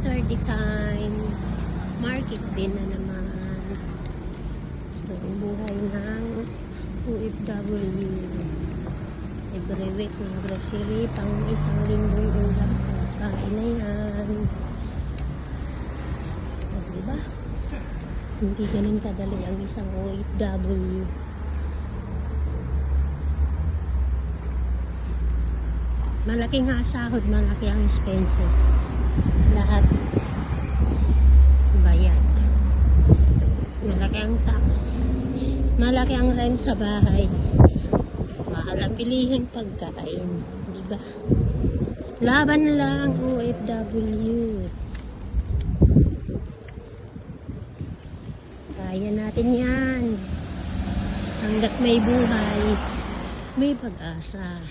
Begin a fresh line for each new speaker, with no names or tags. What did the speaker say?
Saturday time, market din na naman. Ito ang buhay ng OFW. Every week ng grocery, pang isang linggong ulam. Kain na yan. O, diba? Hindi ganun kadali ang isang OFW. Malaki nga sahod, malaki ang expenses. Lahat bayad. Malaki ang tax. Malaki ang rent sa bahay. Mahal ang bilihin pagkain. Diba? Laban lang OFW. Kaya natin yan. Hanggat may buhay, may pag-asa.